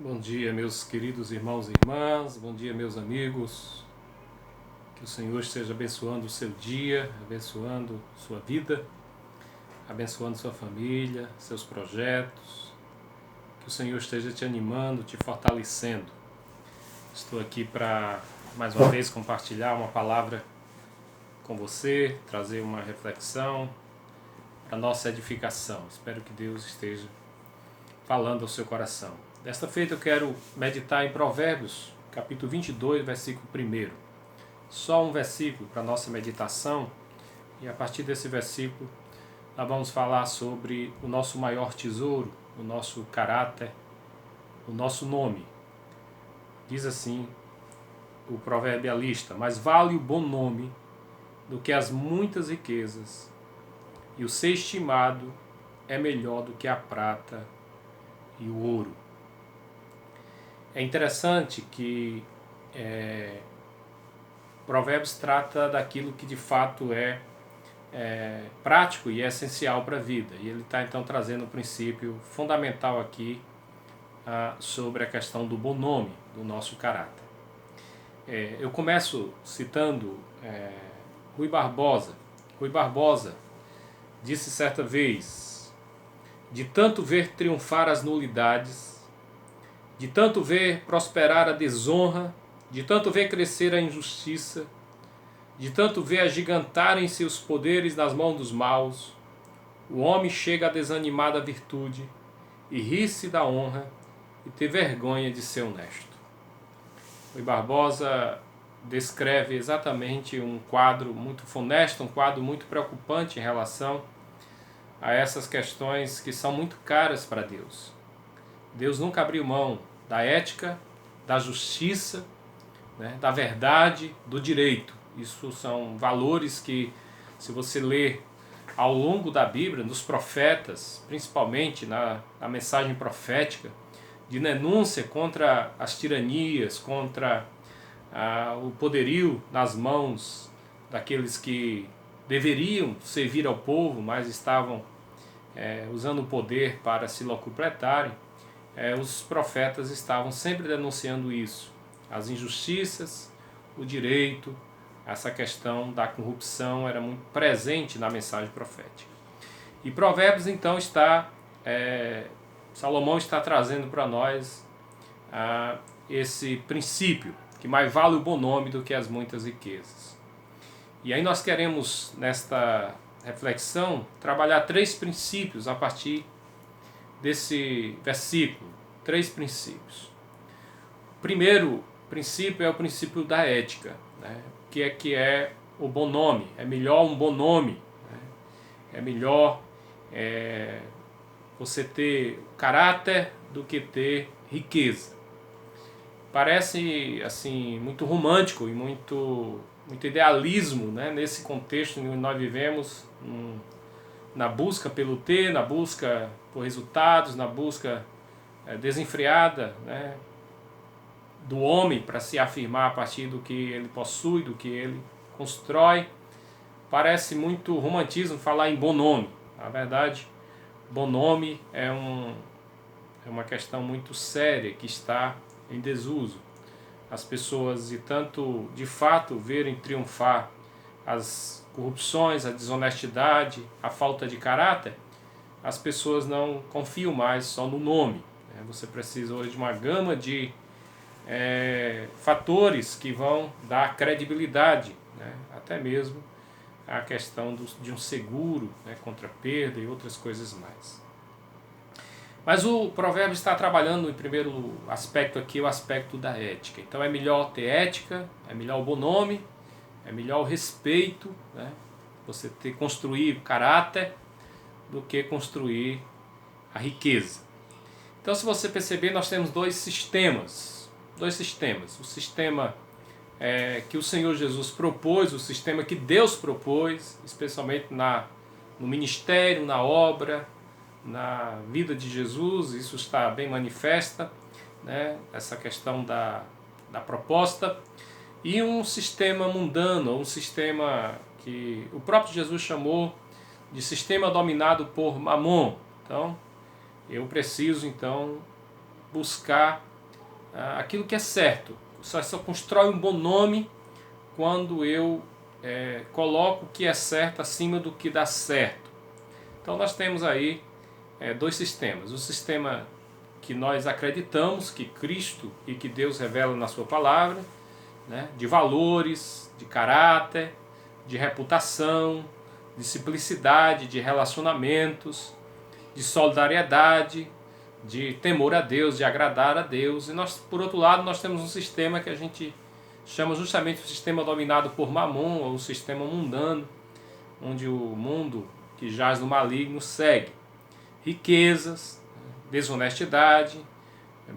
Bom dia, meus queridos irmãos e irmãs, bom dia, meus amigos. Que o Senhor esteja abençoando o seu dia, abençoando sua vida, abençoando sua família, seus projetos. Que o Senhor esteja te animando, te fortalecendo. Estou aqui para, mais uma vez, compartilhar uma palavra com você, trazer uma reflexão para nossa edificação. Espero que Deus esteja falando ao seu coração. Desta feita eu quero meditar em Provérbios, capítulo 22, versículo 1. Só um versículo para a nossa meditação, e a partir desse versículo nós vamos falar sobre o nosso maior tesouro, o nosso caráter, o nosso nome. Diz assim o proverbialista: mas vale o bom nome do que as muitas riquezas, e o ser estimado é melhor do que a prata e o ouro. É interessante que Provérbios trata daquilo que de fato é prático e é essencial para a vida. E ele está então trazendo um princípio fundamental aqui sobre a questão do bom nome do nosso caráter. Eu começo citando Rui Barbosa. Rui Barbosa disse certa vez: de tanto ver triunfar as nulidades, de tanto ver prosperar a desonra, de tanto ver crescer a injustiça, de tanto ver agigantarem seus poderes nas mãos dos maus, o homem chega a desanimar da virtude e rir-se da honra e ter vergonha de ser honesto. Rui Barbosa descreve exatamente um quadro muito funesto, um quadro muito preocupante em relação a essas questões que são muito caras para Deus. Deus nunca abriu mão da ética, da justiça, né, da verdade, do direito. Isso são valores que, se você ler ao longo da Bíblia, nos profetas, principalmente na mensagem profética, de denúncia contra as tiranias, contra o poderio nas mãos daqueles que deveriam servir ao povo, mas estavam usando o poder para se locupletarem, os profetas estavam sempre denunciando isso, as injustiças, o direito, essa questão da corrupção era muito presente na mensagem profética. E Provérbios então Salomão está trazendo para nós esse princípio, que mais vale o bom nome do que as muitas riquezas. E aí nós queremos, nesta reflexão, trabalhar 3 princípios a partir desse versículo. 3 princípios. O primeiro princípio é o princípio da ética, né? Que é o bom nome. É melhor um bom nome, né? É melhor você ter caráter do que ter riqueza. Parece assim muito romântico e muito idealismo, né? Nesse contexto em que nós vivemos, na busca pelo ter, na busca por resultados, na busca desenfreada, né, do homem para se afirmar a partir do que ele possui, do que ele constrói. Parece muito romantismo falar em bom nome. Na verdade, bom nome é uma questão muito séria que está em desuso. As pessoas, de tanto de fato verem triunfar as corrupções, a desonestidade, a falta de caráter, as pessoas não confiam mais só no nome. Você precisa hoje de uma gama de fatores que vão dar credibilidade, né? Até mesmo a questão de um seguro, né, contra perda e outras coisas mais. Mas o provérbio está trabalhando em primeiro aspecto aqui, o aspecto da ética. Então é melhor ter ética, é melhor o bom nome, é melhor o respeito, né? Você construir caráter do que construir a riqueza. Então, se você perceber, nós temos dois sistemas. O sistema que o Senhor Jesus propôs, o sistema que Deus propôs, especialmente no ministério, na obra, na vida de Jesus. Isso está bem manifesta, né? Essa questão da proposta. E um sistema mundano, um sistema que o próprio Jesus chamou de sistema dominado por Mamon. Então, eu preciso então buscar aquilo que é certo. Só constrói um bom nome quando eu coloco o que é certo acima do que dá certo. Então nós temos aí dois sistemas. O sistema que nós acreditamos que Cristo e que Deus revela na sua palavra, né, de valores, de caráter, de reputação, de simplicidade, de relacionamentos, de solidariedade, de temor a Deus, de agradar a Deus. E nós, por outro lado, nós temos um sistema que a gente chama justamente o sistema dominado por Mamon, ou o sistema mundano, onde o mundo que jaz no maligno segue riquezas, desonestidade,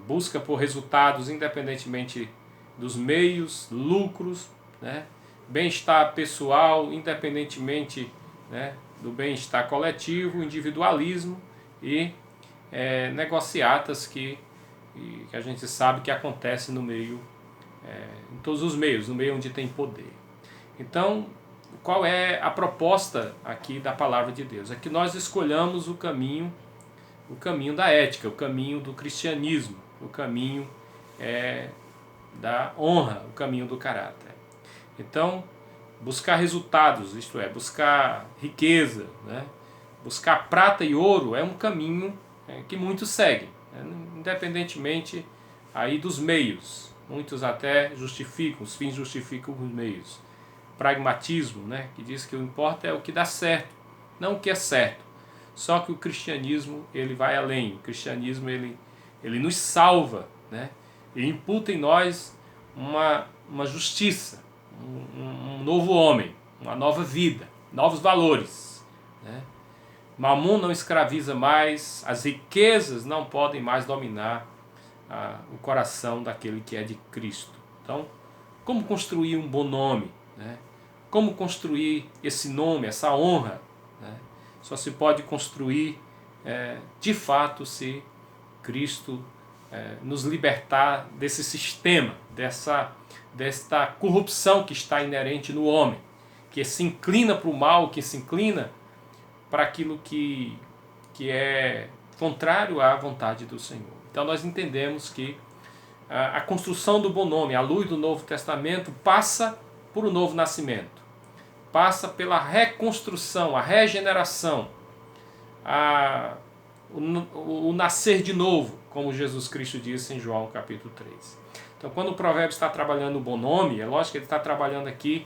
busca por resultados independentemente dos meios, lucros, né, bem-estar pessoal independentemente, né, do bem-estar coletivo, individualismo e negociatas que a gente sabe que acontece no meio, em todos os meios, no meio onde tem poder. Então, qual é a proposta aqui da palavra de Deus? É que nós escolhamos o caminho da ética, o caminho do cristianismo, o caminho da honra, o caminho do caráter. Então, buscar resultados, isto é, buscar riqueza, né? Buscar prata e ouro é um caminho que muitos seguem, independentemente aí dos meios. Muitos até justificam, os fins justificam os meios. Pragmatismo, né, que diz que o que importa é o que dá certo, não o que é certo. Só que o cristianismo ele vai além. O cristianismo ele nos salva, né, e imputa em nós uma justiça, um novo homem, uma nova vida, novos valores, né? Mamon não escraviza mais, as riquezas não podem mais dominar o coração daquele que é de Cristo. Então, como construir um bom nome, né? Como construir esse nome, essa honra, né? Só se pode construir de fato se Cristo nos libertar desse sistema, desta corrupção que está inerente no homem, que se inclina para o mal, que se inclina para aquilo que é contrário à vontade do Senhor. Então nós entendemos que a construção do bom nome, à luz do Novo Testamento, passa por um novo nascimento, passa pela reconstrução, a regeneração, o nascer de novo, como Jesus Cristo disse em João capítulo 3. Então quando o provérbio está trabalhando o bom nome, é lógico que ele está trabalhando aqui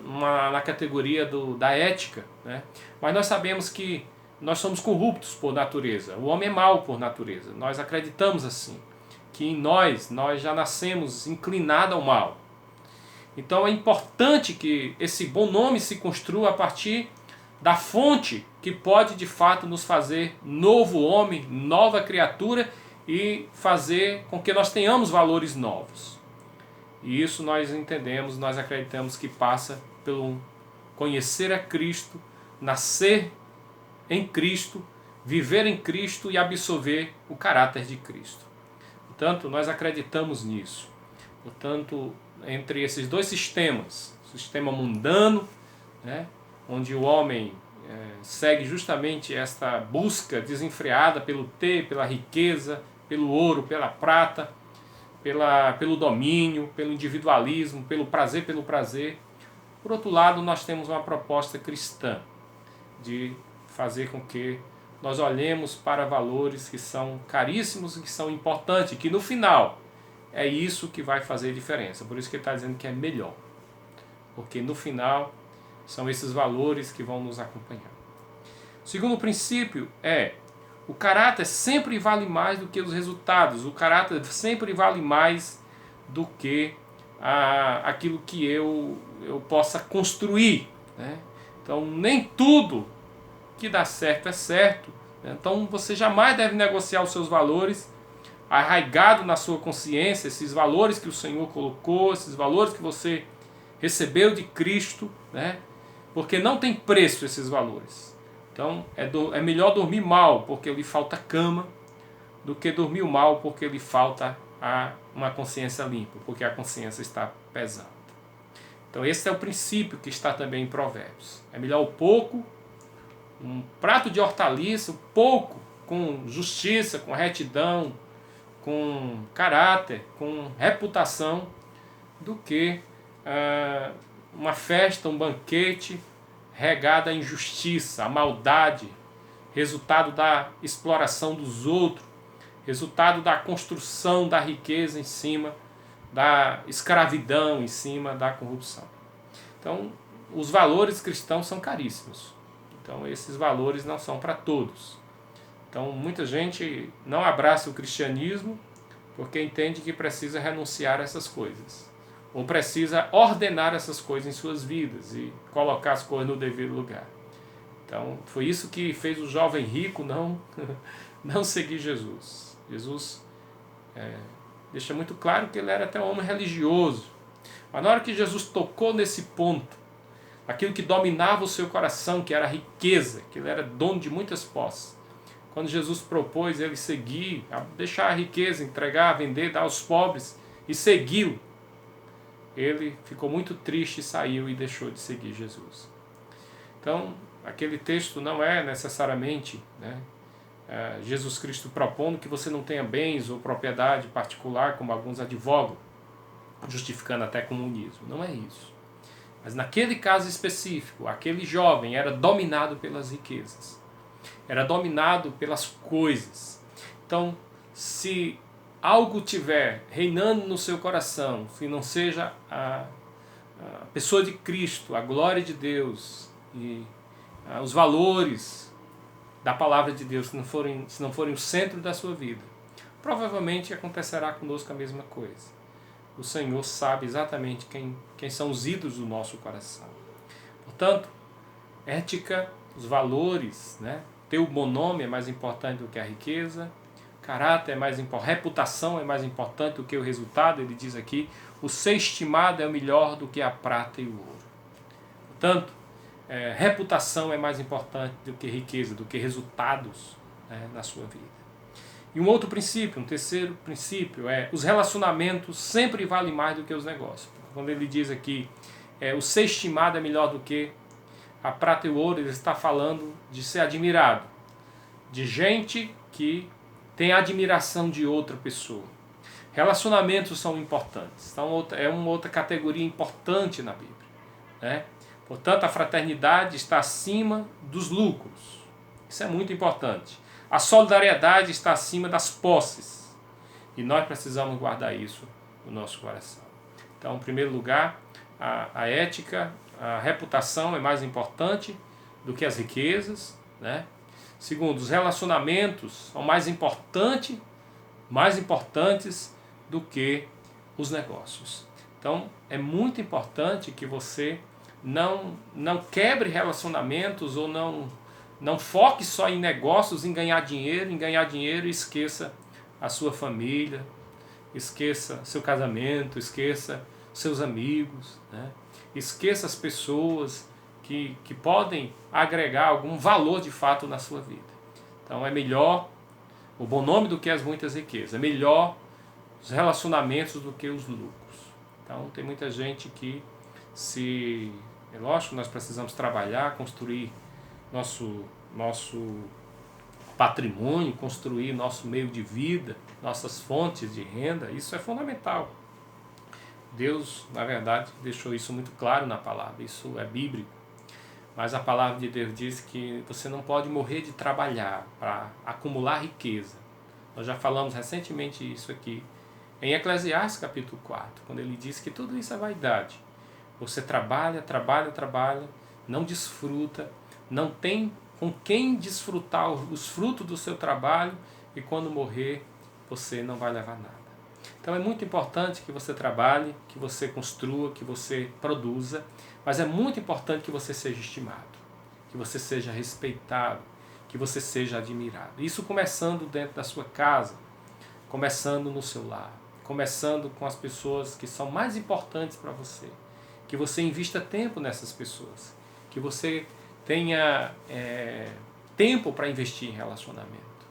na categoria da ética, né? Mas nós sabemos que nós somos corruptos por natureza, o homem é mau por natureza, nós acreditamos assim, que em nós já nascemos inclinados ao mal. Então é importante que esse bom nome se construa a partir da fonte que pode de fato nos fazer novo homem, nova criatura e fazer com que nós tenhamos valores novos. E isso nós entendemos, nós acreditamos que passa pelo conhecer a Cristo, nascer em Cristo, viver em Cristo e absorver o caráter de Cristo. Portanto, nós acreditamos nisso. Portanto, entre esses dois sistemas, o sistema mundano, né, onde o homem segue justamente esta busca desenfreada pelo ter, pela riqueza, pelo ouro, pela prata, pelo domínio, pelo individualismo, pelo prazer. Por outro lado, nós temos uma proposta cristã de fazer com que nós olhemos para valores que são caríssimos e que são importantes, que no final é isso que vai fazer diferença. Por isso que ele está dizendo que é melhor, porque no final são esses valores que vão nos acompanhar. O segundo princípio o caráter sempre vale mais do que os resultados. O caráter sempre vale mais do que aquilo que eu possa construir, né? Então, nem tudo que dá certo é certo. Né? Então, você jamais deve negociar os seus valores arraigado na sua consciência, esses valores que o Senhor colocou, esses valores que você recebeu de Cristo, né? Porque não tem preço esses valores. Então é melhor dormir mal porque lhe falta cama do que dormir mal porque lhe falta uma consciência limpa, porque a consciência está pesada. Então esse é o princípio que está também em Provérbios. É melhor o pouco, um prato de hortaliça, o pouco com justiça, com retidão, com caráter, com reputação, do que uma festa, um banquete regada à injustiça, à maldade, resultado da exploração dos outros, resultado da construção da riqueza em cima da escravidão, em cima da corrupção. Então, os valores cristãos são caríssimos. Então, esses valores não são para todos. Então, muita gente não abraça o cristianismo porque entende que precisa renunciar a essas coisas, ou precisa ordenar essas coisas em suas vidas e colocar as coisas no devido lugar. Então, foi isso que fez o jovem rico não seguir Jesus. Jesus deixa muito claro que ele era até um homem religioso. Mas na hora que Jesus tocou nesse ponto, aquilo que dominava o seu coração, que era a riqueza, que ele era dono de muitas posses, quando Jesus propôs ele seguir, deixar a riqueza, entregar, vender, dar aos pobres e segui-lo, ele ficou muito triste, saiu e deixou de seguir Jesus. Então, aquele texto não é necessariamente, Jesus Cristo propondo que você não tenha bens ou propriedade particular, como alguns advogam, justificando até comunismo. Não é isso. Mas naquele caso específico, aquele jovem era dominado pelas riquezas, era dominado pelas coisas. Então, se algo tiver reinando no seu coração, se não seja a pessoa de Cristo, a glória de Deus e os valores da palavra de Deus, se não forem o centro da sua vida, provavelmente acontecerá conosco a mesma coisa. O Senhor sabe exatamente quem são os ídolos do nosso coração. Portanto, ética, os valores, ter o bom nome é mais importante do que a riqueza, caráter é mais importante, reputação é mais importante do que o resultado. Ele diz aqui, o ser estimado é melhor do que a prata e o ouro. Portanto, reputação é mais importante do que riqueza, do que resultados na sua vida. E um outro princípio, um terceiro princípio é os relacionamentos sempre valem mais do que os negócios. Quando ele diz aqui, o ser estimado é melhor do que a prata e o ouro, ele está falando de ser admirado, de gente que tem admiração de outra pessoa. Relacionamentos são importantes, então é uma outra categoria importante na Bíblia. Portanto, a fraternidade está acima dos lucros. Isso é muito importante. A solidariedade está acima das posses. E nós precisamos guardar isso no nosso coração. Então, em primeiro lugar, a ética, a reputação é mais importante do que as riquezas. Segundo, os relacionamentos são mais importantes do que os negócios. Então, é muito importante que você não quebre relacionamentos ou não foque só em negócios, em ganhar dinheiro e esqueça a sua família, esqueça seu casamento, esqueça seus amigos, esqueça as pessoas que podem agregar algum valor de fato na sua vida. Então é melhor o bom nome do que as muitas riquezas, é melhor os relacionamentos do que os lucros. Então tem muita gente que é lógico que nós precisamos trabalhar, construir nosso patrimônio, construir nosso meio de vida, nossas fontes de renda, isso é fundamental. Deus, na verdade, deixou isso muito claro na palavra, isso é bíblico. Mas a palavra de Deus diz que você não pode morrer de trabalhar para acumular riqueza. Nós já falamos recentemente isso aqui em Eclesiastes capítulo 4, quando ele diz que tudo isso é vaidade. Você trabalha, não desfruta, não tem com quem desfrutar os frutos do seu trabalho e quando morrer você não vai levar nada. Então é muito importante que você trabalhe, que você construa, que você produza, mas é muito importante que você seja estimado, que você seja respeitado, que você seja admirado. Isso começando dentro da sua casa, começando no seu lar, começando com as pessoas que são mais importantes para você, que você invista tempo nessas pessoas, que você tenha tempo para investir em relacionamento,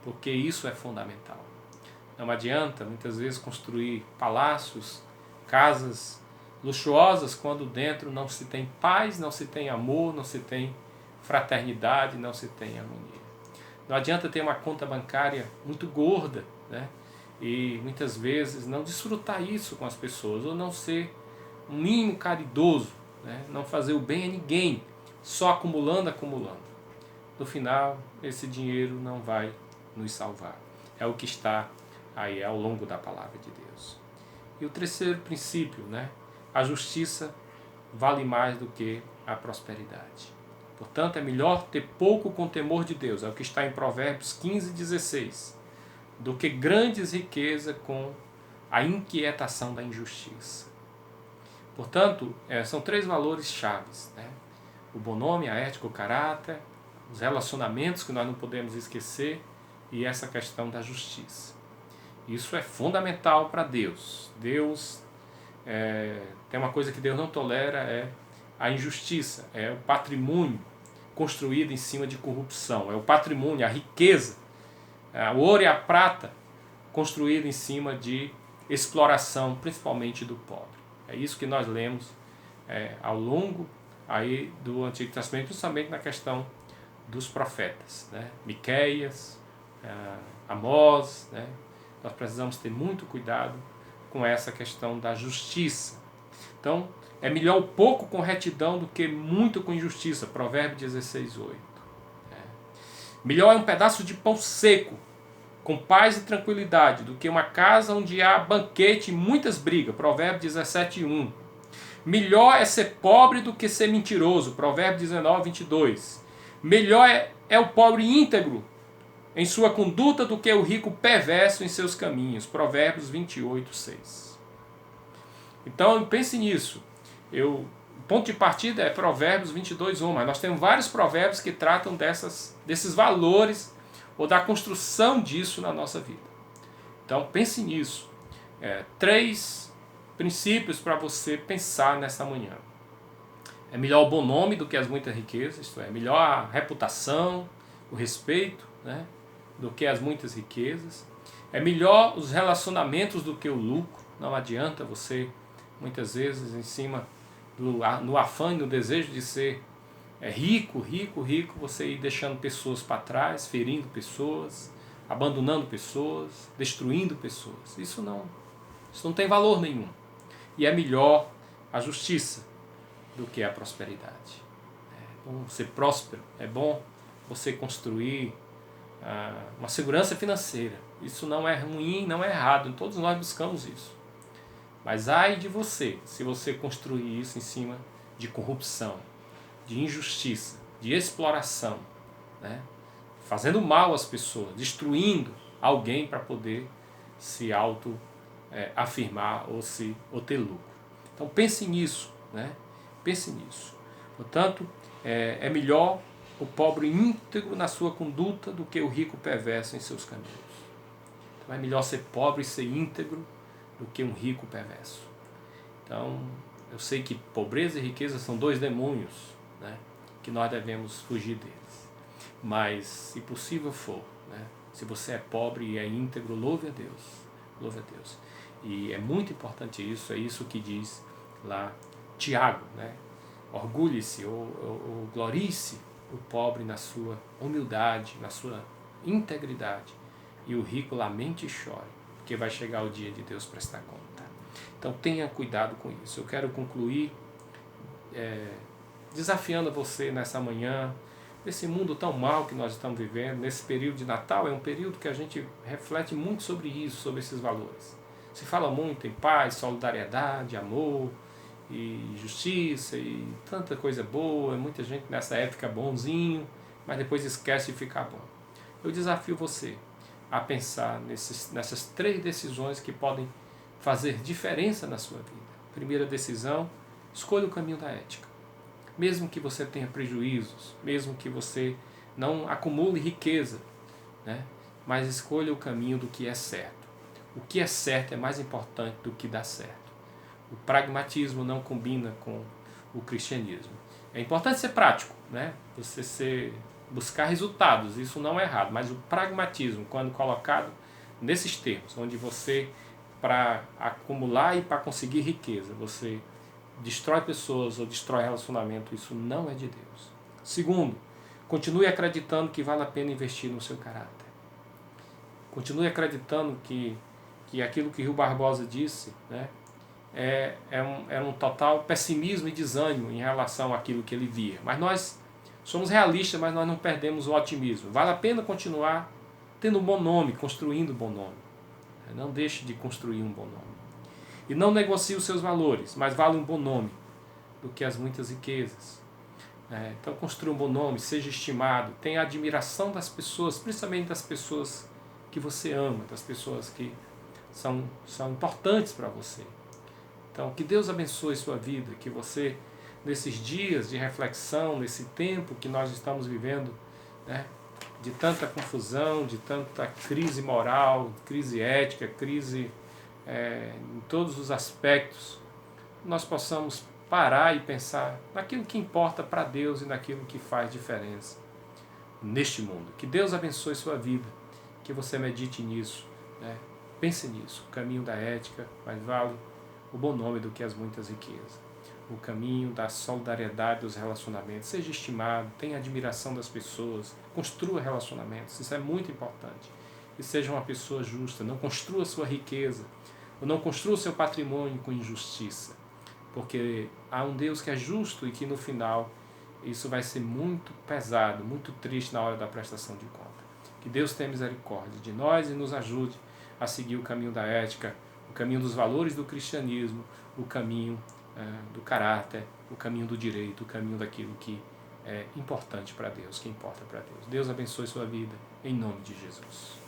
porque isso é fundamental. Não adianta, muitas vezes, construir palácios, casas luxuosas, quando dentro não se tem paz, não se tem amor, não se tem fraternidade, não se tem harmonia. Não adianta ter uma conta bancária muito gorda, e muitas vezes não desfrutar isso com as pessoas, ou não ser um mínimo caridoso, né? Não fazer o bem a ninguém, só acumulando, acumulando. No final, esse dinheiro não vai nos salvar. É o que está aí ao longo da palavra de Deus. E o terceiro princípio, né? A justiça vale mais do que a prosperidade. Portanto, é melhor ter pouco com temor de Deus, é o que está em Provérbios 15:16, do que grandes riquezas com a inquietação da injustiça. Portanto, são 3 valores chaves, né? O bonome, a ética, o caráter, os relacionamentos que nós não podemos esquecer e essa questão da justiça. Isso é fundamental para Deus. Deus tem uma coisa que Deus não tolera, é a injustiça, é o patrimônio construído em cima de corrupção, é o patrimônio, a riqueza, o ouro e a prata construído em cima de exploração, principalmente do pobre. É isso que nós lemos ao longo aí do Antigo Testamento, principalmente na questão dos profetas, né? Miqueias, Amós, né? Nós precisamos ter muito cuidado com essa questão da justiça. Então, é melhor o pouco com retidão do que muito com injustiça. Provérbios 16:8. Melhor é um pedaço de pão seco, com paz e tranquilidade, do que uma casa onde há banquete e muitas brigas. Provérbios 17:1. Melhor é ser pobre do que ser mentiroso. Provérbios 19:22. Melhor é o pobre íntegro em sua conduta do que o rico perverso em seus caminhos. Provérbios 28:6. Então pense nisso. O ponto de partida é Provérbios 22:1, mas nós temos vários provérbios que tratam desses valores ou da construção disso na nossa vida. Então pense nisso. 3 princípios para você pensar nessa manhã. É melhor o bom nome do que as muitas riquezas, isto é, melhor a reputação, o respeito, né, do que as muitas riquezas. É melhor os relacionamentos do que o lucro. Não adianta você, muitas vezes, em cima no afã e no desejo de ser rico, você ir deixando pessoas para trás, ferindo pessoas, abandonando pessoas, destruindo pessoas. Isso não tem valor nenhum. E é melhor a justiça do que a prosperidade. É bom ser próspero, é bom você construir uma segurança financeira. Isso não é ruim, não é errado, todos nós buscamos isso. Mas ai de você, se você construir isso em cima de corrupção, de injustiça, de exploração, né? Fazendo mal às pessoas, destruindo alguém para poder se afirmar ou ter lucro. Então pense nisso, né? Pense nisso. Portanto, é melhor o pobre íntegro na sua conduta do que o rico perverso em seus caminhos. Então é melhor ser pobre e ser íntegro do que um rico perverso. Então, eu sei que pobreza e riqueza são 2 demônios, né, que nós devemos fugir deles. Mas, se possível for, né, se você é pobre e é íntegro, louve a Deus. Louve a Deus. E é muito importante isso, é isso que diz lá Tiago, né? Orgulhe-se ou glorie-se o pobre na sua humildade, na sua integridade, e o rico lamente e chore, porque vai chegar o dia de Deus prestar conta. Então tenha cuidado com isso. Eu quero concluir desafiando você nessa manhã, nesse mundo tão mal que nós estamos vivendo, nesse período de Natal. É um período que a gente reflete muito sobre isso, sobre esses valores. Se fala muito em paz, solidariedade, amor e justiça e tanta coisa boa. Muita gente nessa época bonzinho, mas depois esquece de ficar bom. Eu desafio você a pensar nessas 3 decisões que podem fazer diferença na sua vida. Primeira decisão: escolha o caminho da ética. Mesmo que você tenha prejuízos, mesmo que você não acumule riqueza, né? Mas escolha o caminho do que é certo. O que é certo é mais importante do que dá certo. O pragmatismo não combina com o cristianismo. É importante ser prático, né? Você buscar resultados, isso não é errado, mas o pragmatismo, quando colocado nesses termos, onde você, para acumular e para conseguir riqueza, você destrói pessoas ou destrói relacionamento, isso não é de Deus. Segundo, continue acreditando que vale a pena investir no seu caráter. Continue acreditando que que aquilo que Rui Barbosa disse, né, é um total pessimismo e desânimo em relação àquilo que ele via. Mas nós somos realistas, mas nós não perdemos o otimismo. Vale a pena continuar tendo um bom nome, construindo um bom nome. Não deixe de construir um bom nome. E não negocie os seus valores, mas vale um bom nome do que as muitas riquezas. Então construa um bom nome, seja estimado, tenha admiração das pessoas, principalmente das pessoas que você ama, das pessoas que são importantes para você. Então que Deus abençoe sua vida, que você, nesses dias de reflexão, nesse tempo que nós estamos vivendo, né, de tanta confusão, de tanta crise moral, crise ética, crise em todos os aspectos, nós possamos parar e pensar naquilo que importa para Deus e naquilo que faz diferença neste mundo. Que Deus abençoe sua vida, que você medite nisso, né? Pense nisso, o caminho da ética, mas vale o bom nome do que as muitas riquezas. O caminho da solidariedade dos relacionamentos. Seja estimado, tenha admiração das pessoas, construa relacionamentos, isso é muito importante. E seja uma pessoa justa, não construa sua riqueza, ou não construa seu patrimônio com injustiça. Porque há um Deus que é justo e que no final isso vai ser muito pesado, muito triste na hora da prestação de conta. Que Deus tenha misericórdia de nós e nos ajude a seguir o caminho da ética, o caminho dos valores do cristianismo, o caminho do caráter, o caminho do direito, o caminho daquilo que é importante para Deus, que importa para Deus. Deus abençoe sua vida, em nome de Jesus.